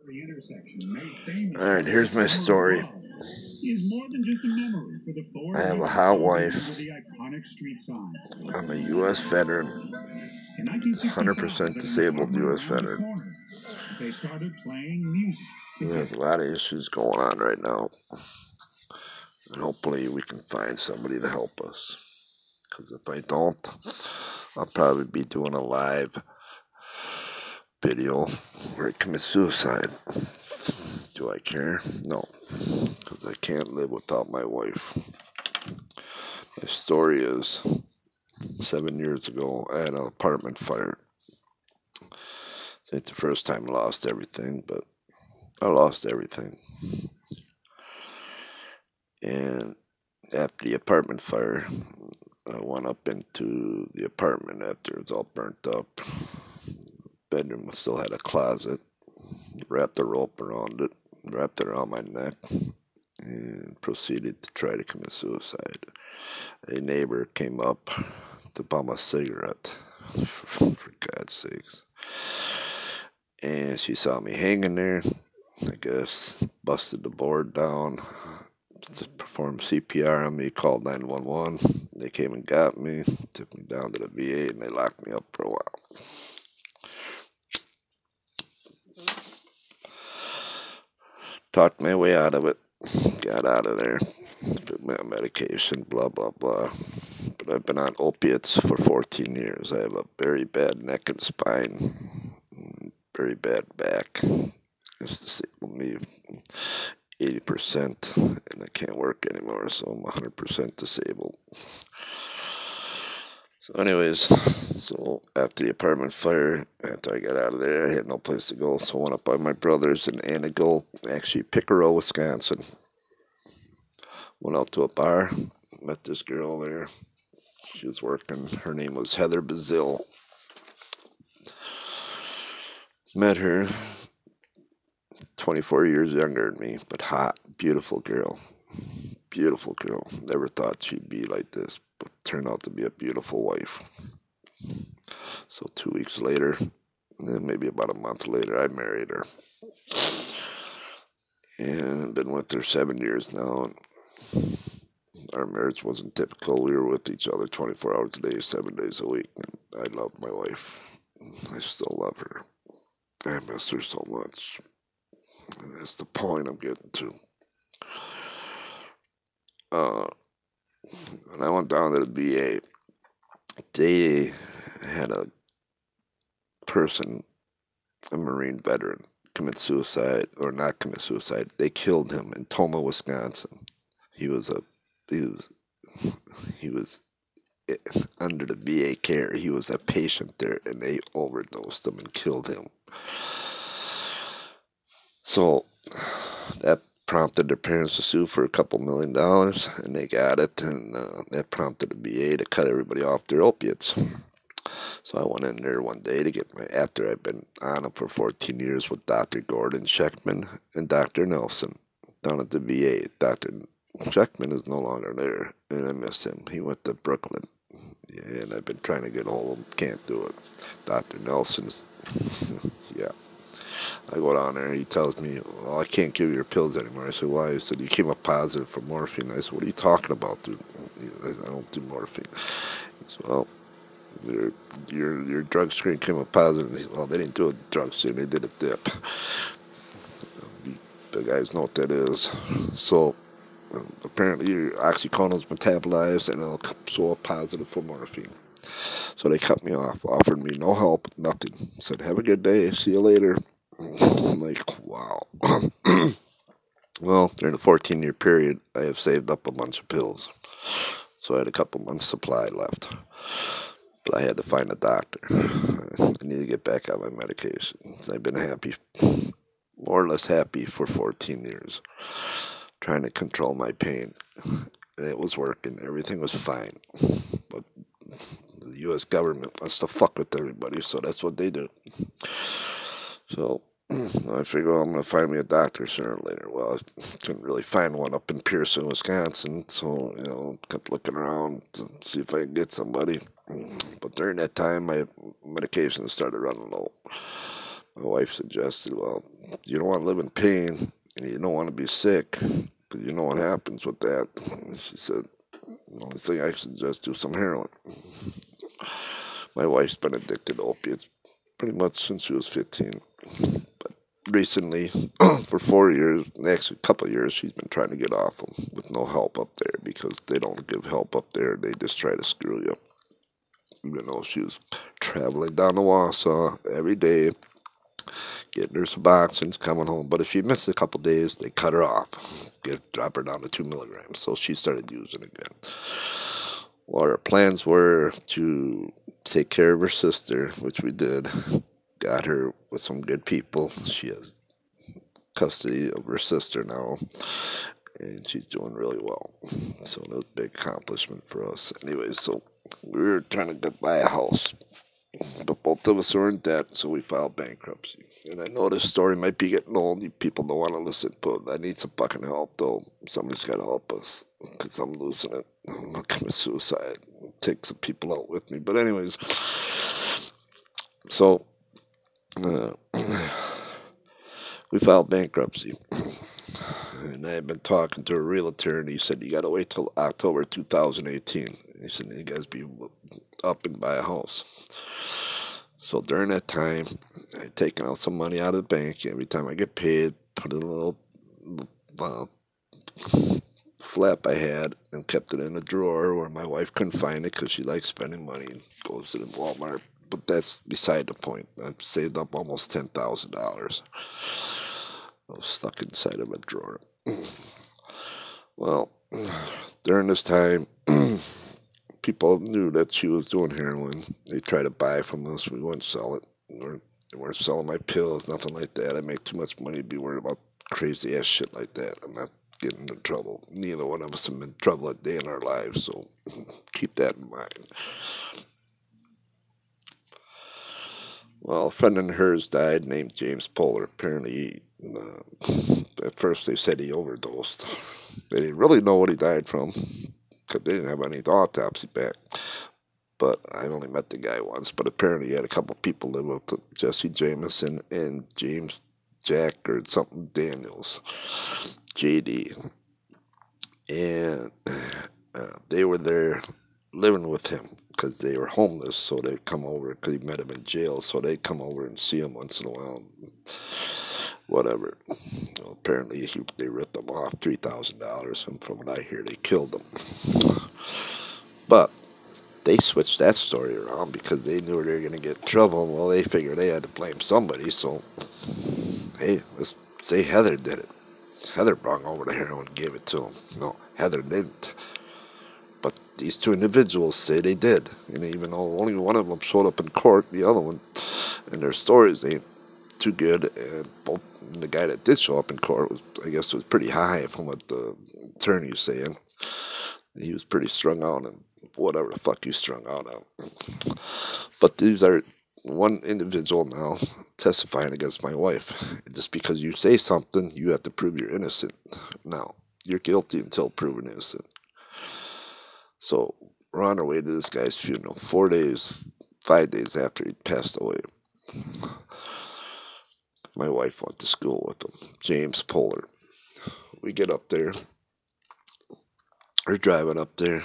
Alright, here's my story. I have a hot wife. I'm a U.S. veteran, 100% disabled U.S. veteran. There's a lot of issues going on right now. And hopefully we can find somebody to help us. Because if I don't, I'll probably be doing a live video where I commit suicide. Do I care? No. Because I can't live without my wife. My story is 7 years ago, I had an apartment fire. It's the first time I lost everything, but I lost everything. And after the apartment fire, I went up into the apartment after it was all burnt up. Bedroom still had a closet. Wrapped a rope around it, wrapped it around my neck, and proceeded to try to commit suicide. A neighbor came up to bum a cigarette, for God's sakes. And she saw me hanging there, I guess, busted the board down, performed CPR on me, called 911. They came and got me, took me down to the VA, and they locked me up for a while. Talked my way out of it, got out of there, put me on medication, blah, blah, blah. But I've been on opiates for 14 years. I have a very bad neck and spine, very bad back. It's disabled me 80%, and I can't work anymore, so I'm 100% disabled. So anyways, after the apartment fire, after I got out of there, I had no place to go, so I went up by my brother's in Anago, actually Pickerel, Wisconsin. Went out to a bar, met this girl there. She was working. Her name was Heather Bazil. Met her, 24 years younger than me, but hot, beautiful girl. Beautiful girl. Never thought she'd be like this, but turned out to be a beautiful wife. So 2 weeks later, maybe about a month later, I married her. And I've been with her 7 years now. Our marriage wasn't typical. We were with each other 24 hours a day, 7 days a week. And I loved my wife. I still love her. I miss her so much. And that's the point I'm getting to. When I went down to the VA, they had a person, a Marine veteran, commit suicide, or not commit suicide. They killed him in Toma, Wisconsin. He was under the VA care. He was a patient there, and they overdosed him and killed him. So that prompted their parents to sue for $2 million, and they got it, and that prompted the VA to cut everybody off their opiates. So I went in there one day to get after I've been on it for 14 years with Dr. Gordon Sheckman and Dr. Nelson down at the VA. Dr. Sheckman is no longer there, and I miss him. He went to Brooklyn, and I've been trying to get a hold of him. Can't do it. Dr. Nelson's, yeah. I go down there, he tells me, well, I can't give you your pills anymore. I said, why? He said, you came up positive for morphine. I said, what are you talking about, dude? I don't do morphine. He said, well, your drug screen came up positive. Said, well, they didn't do a drug screen, they did a dip. The guys know what that is. So apparently your oxycontins metabolized and it'll show up positive for morphine. So they cut me off, offered me no help, nothing. Said, have a good day, see you later. I'm like, wow. Well, during the 14-year period, I have saved up a bunch of pills. So I had a couple months' supply left. But I had to find a doctor. I need to get back on my medication. I've been happy, more or less happy, for 14 years, trying to control my pain. And it was working. Everything was fine. But the U.S. government wants to fuck with everybody, so that's what they do. So I figure, well, I'm going to find me a doctor sooner or later. Well, I couldn't really find one up in Pearson, Wisconsin, so, kept looking around to see if I could get somebody. But during that time, my medication started running low. My wife suggested, well, you don't want to live in pain and you don't want to be sick because you know what happens with that. She said, the only thing I suggest do some heroin. My wife's been addicted to opiates pretty much since she was 15. But recently, for 4 years, actually a couple of years, she's been trying to get off them with no help up there because they don't give help up there. They just try to screw you. Even though she was traveling down to Wausau every day, getting her Suboxones, coming home. But if she missed a couple days, they cut her off, drop her down to 2 milligrams. So she started using again. Well, our plans were to take care of her sister, which we did. Got her with some good people. She has custody of her sister now, and she's doing really well. So that was a big accomplishment for us. Anyway, so we were trying to get buy a house, but both of us are in debt, so we filed bankruptcy. And I know this story might be getting old. You people don't want to listen, but I need some fucking help, though. Somebody's got to help us, because I'm losing it. I'm going to commit suicide. Take some people out with me. But anyways, so uh, we filed bankruptcy. And I had been talking to a realtor, and he said, you got to wait till October 2018. He said, you guys be up and buy a house. So during that time, I taken out some money out of the bank. Every time I get paid, put in a little uh, flap I had and kept it in a drawer where my wife couldn't find it because she likes spending money and goes to the Walmart. But that's beside the point. I've saved up almost $10,000. I was stuck inside of a drawer. Well, during this time, people knew that she was doing heroin. They tried to buy from us. We wouldn't sell it. They weren't selling my pills, nothing like that. I make too much money to be worried about crazy ass shit like that. I'm not getting into trouble. Neither one of us have been in trouble a day in our lives, so keep that in mind. Well, a friend of hers died named James Polar. Apparently, at first they said he overdosed. They didn't really know what he died from because they didn't have any autopsy back. But I only met the guy once. But apparently he had a couple people live with Jesse Jameson and James Jack or something Daniels, JD. And they were there living with him because they were homeless, so they'd come over because he met him in jail, so they'd come over and see him once in a while, whatever. Well, apparently they ripped him off $3,000, and from what I hear, they killed him. But they switched that story around because they knew they were going to get in trouble. Well, they figured they had to blame somebody, so hey, let's say Heather did it. Heather brought over the heroin and gave it to him. No, Heather didn't. But these two individuals say they did. And even though only one of them showed up in court, the other one, and their stories ain't too good. And both the guy that did show up in court was, I guess, was pretty high from what the attorney was saying. He was pretty strung out and whatever the fuck he's strung out on. But these are one individual now testifying against my wife. Just because you say something, you have to prove you're innocent. Now, you're guilty until proven innocent. So we're on our way to this guy's funeral 5 days after he passed away. My wife went to school with him, James Polar. We get up there. We're driving up there.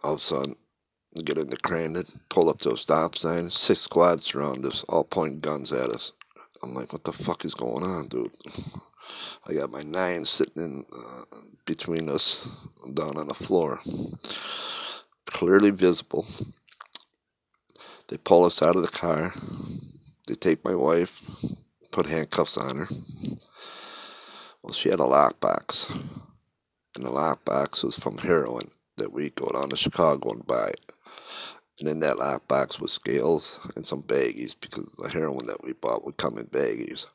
All of a sudden, we get into Crandon, pull up to a stop sign. 6 squads surround us, all pointing guns at us. I'm like, what the fuck is going on, dude? I got my 9 sitting in between us down on the floor. Clearly visible. They pull us out of the car. They take my wife, put handcuffs on her. Well, she had a lockbox. And the lockbox was from heroin that we go down to Chicago and buy. And in that lockbox was scales and some baggies because the heroin that we bought would come in baggies.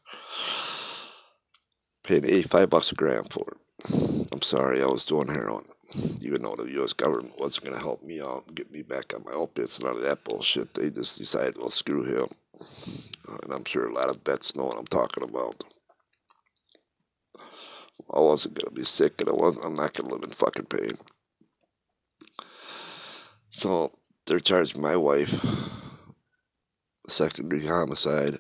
Paid $85 a gram for it. I'm sorry, I was doing heroin. Even though the U.S. government wasn't going to help me out and get me back on my opiates and all of that bullshit, they just decided, well, screw him. And I'm sure a lot of vets know what I'm talking about. I wasn't going to be sick, and I'm not going to live in fucking pain. So they're charging my wife second degree homicide,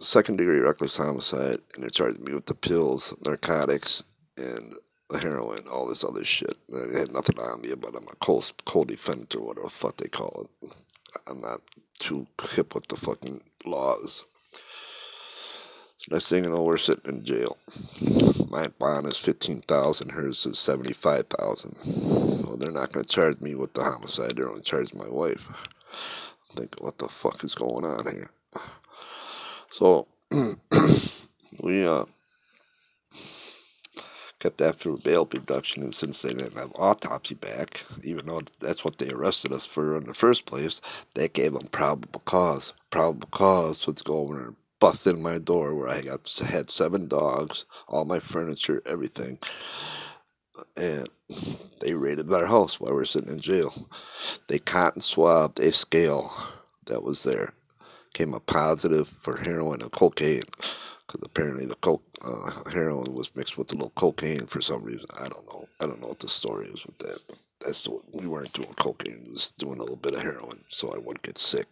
second degree reckless homicide, and they charged me with the pills, narcotics, and the heroin, all this other shit. They had nothing on me, but I'm a co-defendant or whatever the fuck they call it. I'm not too hip with the fucking laws. So next thing you know, we're sitting in jail. My bond is $15,000. Hers is $75,000. Well, they're not going to charge me with the homicide. They're going to charge my wife. I think, what the fuck is going on here? So we kept after bail reduction, and since they didn't have autopsy back, even though that's what they arrested us for in the first place, they gave them probable cause. Probable cause was go over and bust in my door where I had 7 dogs, all my furniture, everything, and they raided our house while we were sitting in jail. They cotton swabbed a scale that was there. Came up positive for heroin and cocaine, because apparently the heroin was mixed with a little cocaine for some reason. I don't know. I don't know what the story is with that. We weren't doing cocaine. We was doing a little bit of heroin, so I wouldn't get sick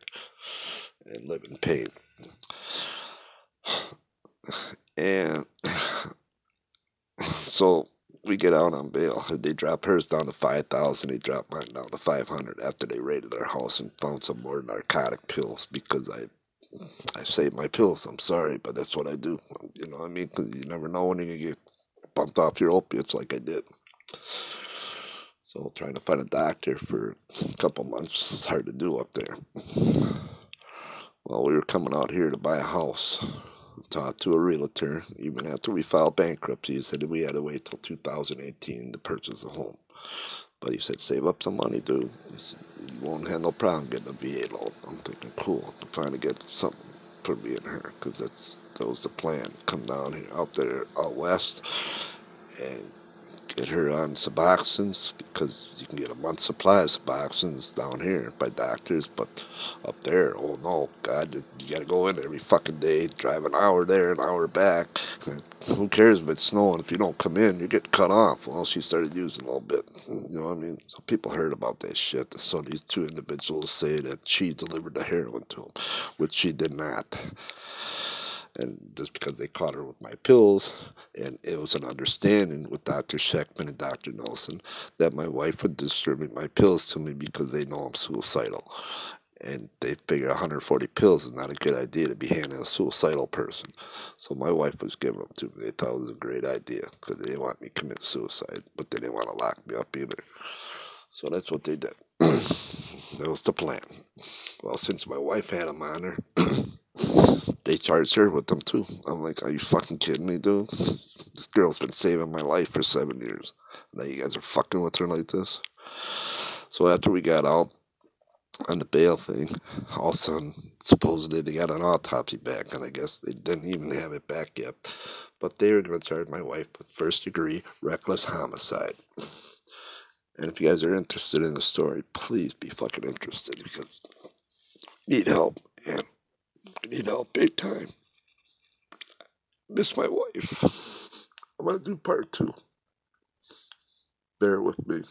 and live in pain. And so we get out on bail. They dropped hers down to 5,000. They dropped mine down to 500 after they raided our house and found some more narcotic pills, because I saved my pills. I'm sorry, but that's what I do. You know what I mean? Because you never know when you're going to get bumped off your opiates like I did. So trying to find a doctor for a couple months, it's hard to do up there. Well, we were coming out here to buy a house. Talked to a realtor. Even after we filed bankruptcy, he said we had to wait till 2018 to purchase a home. But he said, save up some money, dude. He said, you won't have no problem getting a VA loan. I'm thinking, cool. I'm trying to get something for me and her, because that was the plan. Come down here, out west, and get her on Suboxones, because you can get a month's supply of Suboxones down here by doctors, but up there, oh no, God, you gotta go in every fucking day, drive an hour there, an hour back. Who cares if it's snowing? If you don't come in, you get cut off. Well, she started using a little bit, you know what I mean? So people heard about that shit. So these 2 individuals say that she delivered the heroin to them, which she did not. And just because they caught her with my pills, and it was an understanding with Dr. Sheckman and Dr. Nelson that my wife would distribute my pills to me because they know I'm suicidal. And they figure 140 pills is not a good idea to be handing a suicidal person. So my wife was giving them to me. They thought it was a great idea because they didn't want me to commit suicide, but they didn't want to lock me up either. So that's what they did. That was the plan. Well, since my wife had them on her, they charged her with them too. I'm like, are you fucking kidding me, dude? This girl's been saving my life for 7 years. Now you guys are fucking with her like this? So after we got out on the bail thing, all of a sudden, supposedly they got an autopsy back, and I guess they didn't even have it back yet. But they were going to charge my wife with first-degree reckless homicide. And if you guys are interested in the story, please be fucking interested, because I need help, and I need help big time. Miss my wife. I'm going to do part 2. Bear with me.